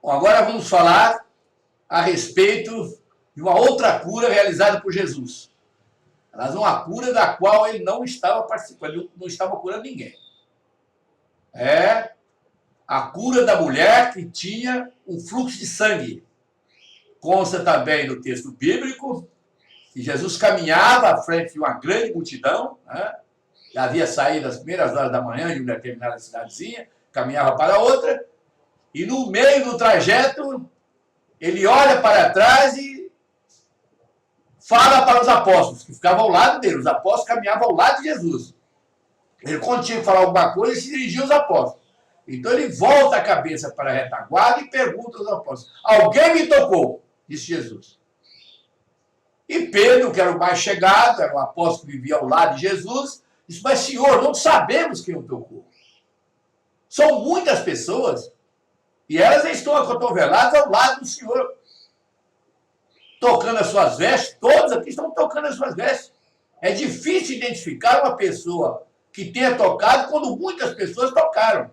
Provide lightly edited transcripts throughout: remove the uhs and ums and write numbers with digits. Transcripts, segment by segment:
Bom, agora vamos falar a respeito de uma outra cura realizada por Jesus. Mas uma cura da qual ele não estava participando, ele não estava curando ninguém. É a cura da mulher que tinha um fluxo de sangue. Consta também no texto bíblico que Jesus caminhava à frente de uma grande multidão, né? Já havia saído às primeiras horas da manhã de uma determinada cidadezinha, caminhava para outra, e no meio do trajeto, ele olha para trás e fala para os apóstolos, que ficavam ao lado dele. Os apóstolos caminhavam ao lado de Jesus. Ele, quando tinha que falar alguma coisa, ele se dirigia aos apóstolos. Então ele volta a cabeça para a retaguarda e pergunta aos apóstolos: alguém me tocou? Disse Jesus. E Pedro, que era o mais chegado, era um apóstolo que vivia ao lado de Jesus, disse: mas Senhor, não sabemos quem o tocou. São muitas pessoas e elas estão acotoveladas ao lado do Senhor, tocando as suas vestes. Todos aqui estão tocando as suas vestes. É difícil identificar uma pessoa que tenha tocado quando muitas pessoas tocaram.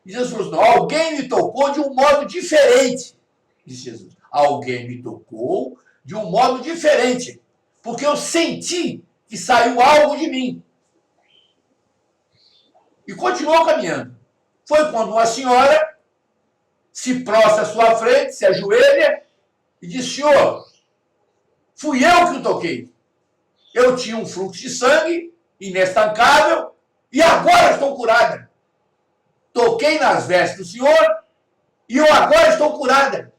E Jesus falou assim: alguém me tocou de um modo diferente, disse Jesus. Alguém me tocou de um modo diferente, porque eu senti que saiu algo de mim. E continuou caminhando. Foi quando uma senhora se prostra à sua frente, se ajoelha e diz: Senhor, fui eu que o toquei. Eu tinha um fluxo de sangue inestancável e agora estou curada. Toquei nas vestes do Senhor e eu agora estou curada.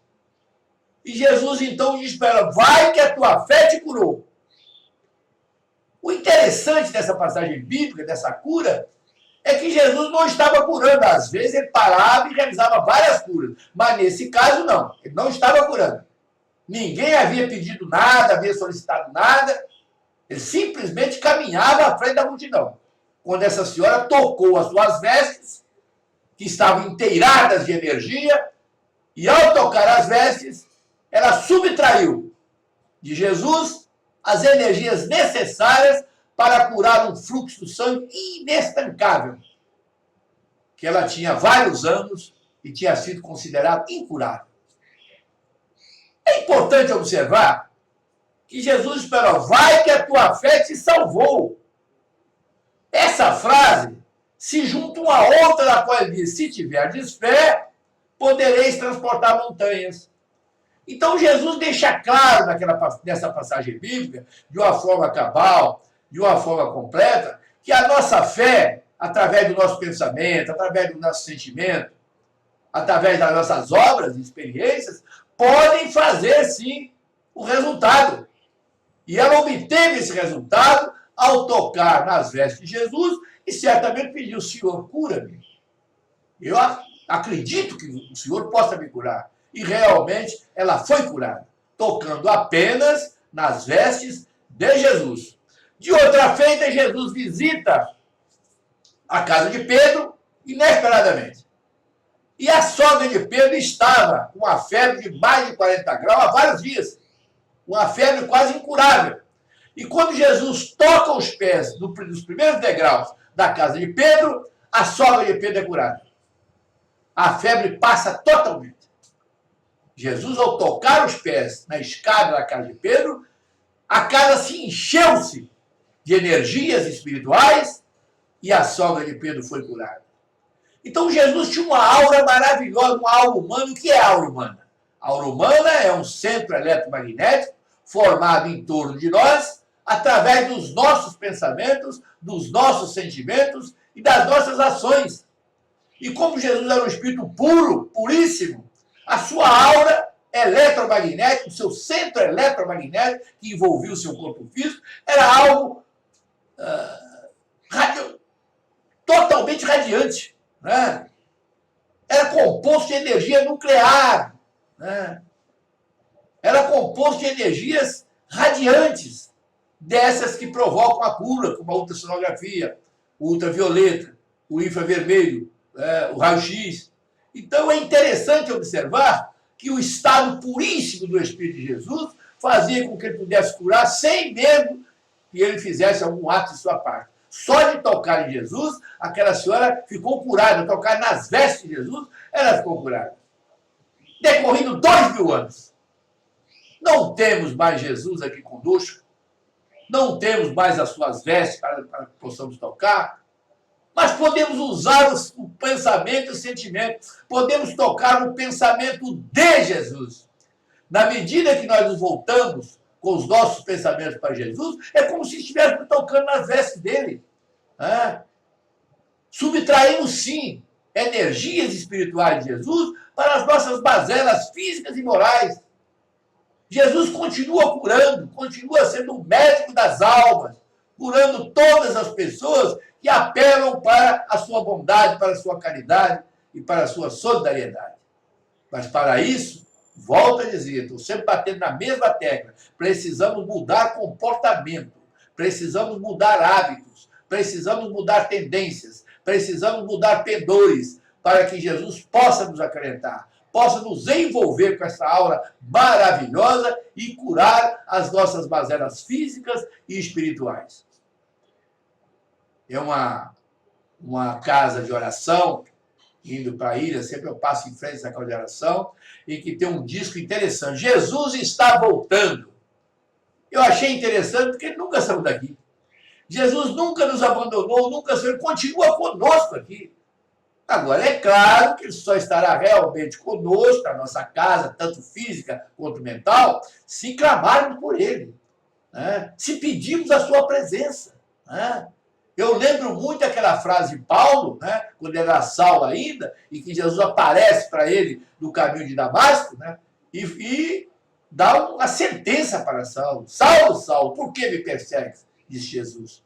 E Jesus então diz para ela: vai que a tua fé te curou. O interessante dessa passagem bíblica, dessa cura, é que Jesus não estava curando. Às vezes ele parava e realizava várias curas, mas nesse caso não, ele não estava curando. Ninguém havia pedido nada, havia solicitado nada, ele simplesmente caminhava à frente da multidão. Quando essa senhora tocou as suas vestes, que estavam inteiradas de energia, e ao tocar as vestes, ela subtraiu de Jesus as energias necessárias para curar um fluxo do sangue inestancável, que ela tinha vários anos e tinha sido considerado incurável. É importante observar que Jesus esperou: vai que a tua fé te salvou. Essa frase se junta uma outra da qual ele diz: se tiverdes fé, podereis transportar montanhas. Então Jesus deixa claro nessa passagem bíblica, de uma forma cabal, de uma forma completa, que a nossa fé, através do nosso pensamento, através do nosso sentimento, através das nossas obras e experiências, podem fazer, sim, o resultado. E ela obteve esse resultado ao tocar nas vestes de Jesus e certamente pediu: Senhor, cura-me. Eu acredito que o Senhor possa me curar. E realmente ela foi curada, tocando apenas nas vestes de Jesus. De outra feita, Jesus visita a casa de Pedro inesperadamente. E a sogra de Pedro estava com uma febre de mais de 40 graus há vários dias. Uma febre quase incurável. E quando Jesus toca os pés dos primeiros degraus da casa de Pedro, a sogra de Pedro é curada. A febre passa totalmente. Jesus, ao tocar os pés na escada da casa de Pedro, a casa se encheu-se de energias espirituais e a sogra de Pedro foi curada. Então Jesus tinha uma aura maravilhosa, uma aura humana. O que é a aura humana? A aura humana é um centro eletromagnético formado em torno de nós, através dos nossos pensamentos, dos nossos sentimentos e das nossas ações. E como Jesus era um espírito puro, puríssimo, a sua aura eletromagnética, o seu centro eletromagnético que envolvia o seu corpo físico, era algo totalmente radiante, né? Era composto de energia nuclear, né? Era composto de energias radiantes, dessas que provocam a cura, como a ultrassonografia, o ultravioleta, o infravermelho, o raio-x. Então é interessante observar que o estado puríssimo do Espírito de Jesus fazia com que ele pudesse curar sem mesmo que ele fizesse algum ato de sua parte. Só de tocar em Jesus, aquela senhora ficou curada. Tocar nas vestes de Jesus, ela ficou curada. decorrido 2000 anos. Não temos mais Jesus aqui conosco, não temos mais as suas vestes para que possamos tocar, mas podemos usar o pensamento e o sentimento, podemos tocar no pensamento de Jesus. Na medida que nós nos voltamos com os nossos pensamentos para Jesus, é como se estivéssemos tocando nas vestes dele. Subtraímos, sim, energias espirituais de Jesus para as nossas bazelas físicas e morais. Jesus continua curando, continua sendo o médico das almas, curando todas as pessoas que apelam para a sua bondade, para a sua caridade e para a sua solidariedade. Mas para isso, volto a dizer, estou sempre batendo na mesma tecla, precisamos mudar comportamento, precisamos mudar hábitos, precisamos mudar tendências, precisamos mudar pendores para que Jesus possa nos acalentar, possa nos envolver com essa aura maravilhosa e curar as nossas mazelas físicas e espirituais. É uma casa de oração, indo para a ilha, sempre eu passo em frente a essa casa de oração, e que tem um disco interessante. Jesus está voltando. Eu achei interessante porque ele nunca saiu daqui. Jesus nunca nos abandonou, nunca saiu, ele continua conosco aqui. Agora, é claro que ele só estará realmente conosco, na nossa casa, tanto física quanto mental, se clamarmos por ele, se pedirmos a sua presença. Eu lembro muito aquela frase de Paulo, quando ele era Saulo ainda, e que Jesus aparece para ele no caminho de Damasco, e dá uma sentença para Saulo. Saulo, Saulo, por que me persegues? Disse Jesus.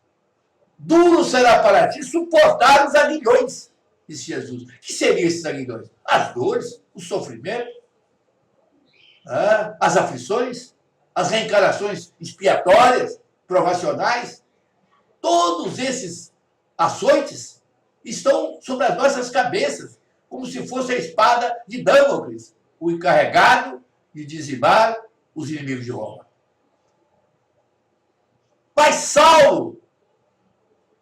Duro será para ti suportar os aguilhões, disse Jesus. O que seriam esses aguilhões? As dores, o sofrimento, as aflições, as reencarnações expiatórias, provacionais. Todos esses açoites estão sobre as nossas cabeças, como se fosse a espada de Damocles, o encarregado de dizimar os inimigos de Roma. Mas Saulo,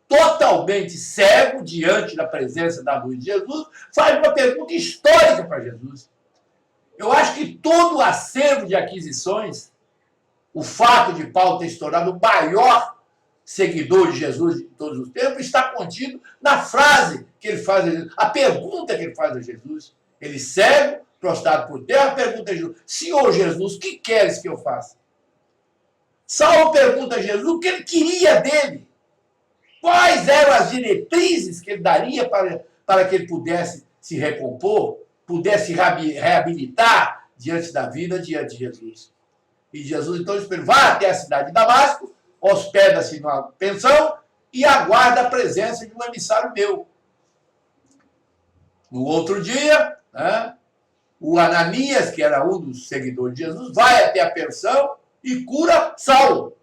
totalmente cego diante da presença da luz de Jesus, faz uma pergunta histórica para Jesus. Eu acho que todo o acervo de aquisições, o fato de Paulo ter se tornado o maior seguidor de Jesus de todos os tempos, está contido na frase que ele faz a Jesus, a pergunta que ele faz a Jesus. Ele cego, prostrado por terra, pergunta a Jesus: Senhor Jesus, o que queres que eu faça? Saulo pergunta a Jesus o que ele queria dele. Quais eram as diretrizes que ele daria para que ele pudesse se recompor, pudesse reabilitar diante da vida, diante de Jesus. E Jesus, então, disse: vá até a cidade de Damasco, hospeda-se numa pensão e aguarda a presença de um emissário meu. No outro dia, o Ananias, que era um dos seguidores de Jesus, vai até a pensão e cura Saulo.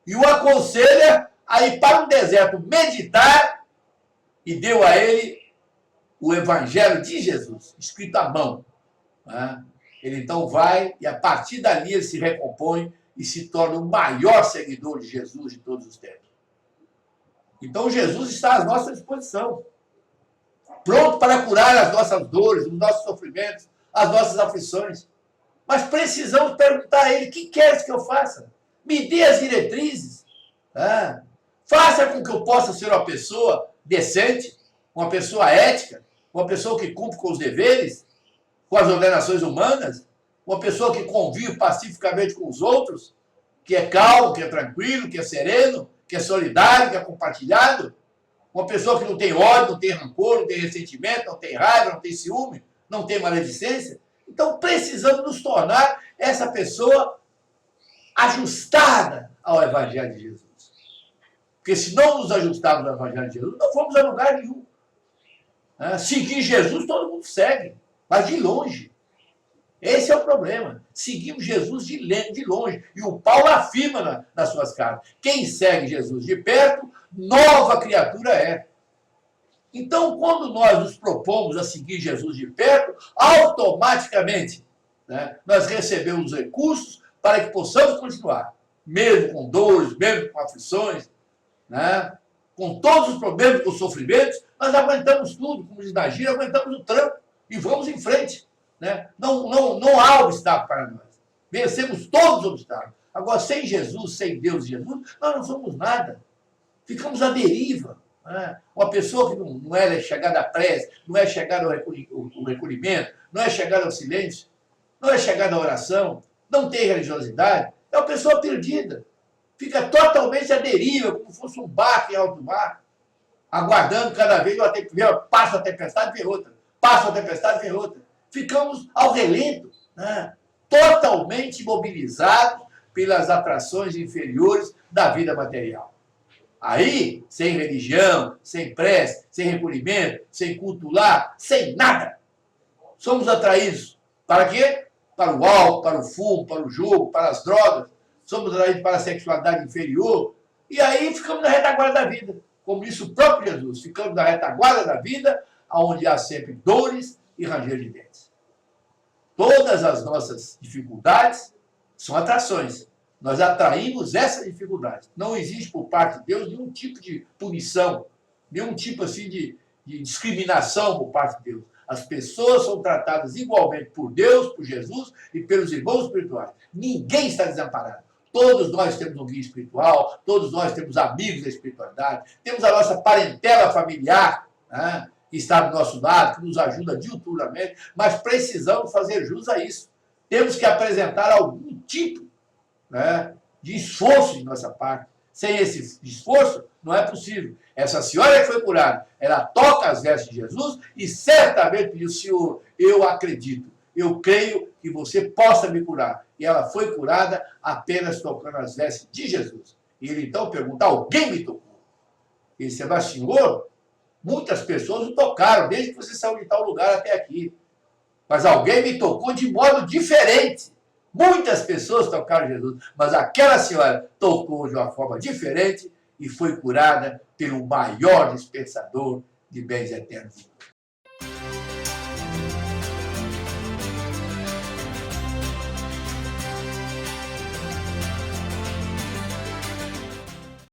E o aconselha a ir para o deserto meditar, e deu a ele o Evangelho de Jesus, escrito à mão. Ele então vai, e a partir dali ele se recompõe e se torna o maior seguidor de Jesus de todos os tempos. Então Jesus está à nossa disposição, pronto para curar as nossas dores, os nossos sofrimentos, as nossas aflições. Mas precisamos perguntar a ele: o que queres que eu faça? Me dê as diretrizes. Faça com que eu possa ser uma pessoa decente, uma pessoa ética, uma pessoa que cumpre com os deveres, com as ordenações humanas, uma pessoa que convive pacificamente com os outros, que é calmo, que é tranquilo, que é sereno, que é solidário, que é compartilhado, uma pessoa que não tem ódio, não tem rancor, não tem ressentimento, não tem raiva, não tem ciúme, não tem maledicência. Então precisamos nos tornar essa pessoa ajustada ao Evangelho de Jesus. Porque se não nos ajustarmos ao Evangelho de Jesus, não vamos a lugar nenhum. Seguir Jesus, todo mundo segue, mas de longe. Esse é o problema. Seguimos Jesus de longe. E o Paulo afirma nas suas cartas: quem segue Jesus de perto, nova criatura é. Então, quando nós nos propomos a seguir Jesus de perto, automaticamente nós recebemos recursos para que possamos continuar, mesmo com dores, mesmo com aflições, com todos os problemas, com os sofrimentos, nós aguentamos tudo, como diz na gíria, aguentamos o tranco e vamos em frente. Né? Não há obstáculo para nós. Vencemos todos os obstáculos. Agora, sem Jesus, sem Deus e Jesus, nós não somos nada. Ficamos à deriva. Né? Uma pessoa que não é chegada à prece, não é chegada ao recolhimento, não é chegada ao silêncio, não é chegada à oração, não tem religiosidade, é uma pessoa perdida. Fica totalmente à deriva, como se fosse um barco em alto mar, aguardando cada vez, passa a tempestade, vem outra. Passa a tempestade, vem outra. Ficamos ao relento, né? Totalmente imobilizados pelas atrações inferiores da vida material. Aí, sem religião, sem prece, sem recolhimento, sem culto lá, sem nada. Somos atraídos para quê? Para o álcool, para o fumo, para o jogo, para as drogas. Somos atraídos para a sexualidade inferior. E aí ficamos na retaguarda da vida. Como disse o próprio Jesus, ficamos na retaguarda da vida, onde há sempre dores e ranger de dentes. Todas as nossas dificuldades são atrações. Nós atraímos essas dificuldades. Não existe por parte de Deus nenhum tipo de punição, nenhum tipo assim de discriminação por parte de Deus. As pessoas são tratadas igualmente por Deus, por Jesus e pelos irmãos espirituais. Ninguém está desamparado. Todos nós temos um guia espiritual, todos nós temos amigos da espiritualidade, temos a nossa parentela familiar, né, que está do nosso lado, que nos ajuda diuturnamente, mas precisamos fazer jus a isso. Temos que apresentar algum tipo, né, de esforço de nossa parte. Sem esse esforço, não é possível. Essa senhora que foi curada, ela toca as vestes de Jesus e certamente pediu: Senhor, eu acredito, eu creio que você possa me curar. E ela foi curada apenas tocando as vestes de Jesus. E ele então pergunta: alguém me tocou? Ele disse: mas Senhor, muitas pessoas o tocaram, desde que você saiu de tal lugar até aqui. Mas alguém me tocou de modo diferente. Muitas pessoas tocaram Jesus, mas aquela senhora tocou de uma forma diferente e foi curada pelo maior dispensador de bens eternos.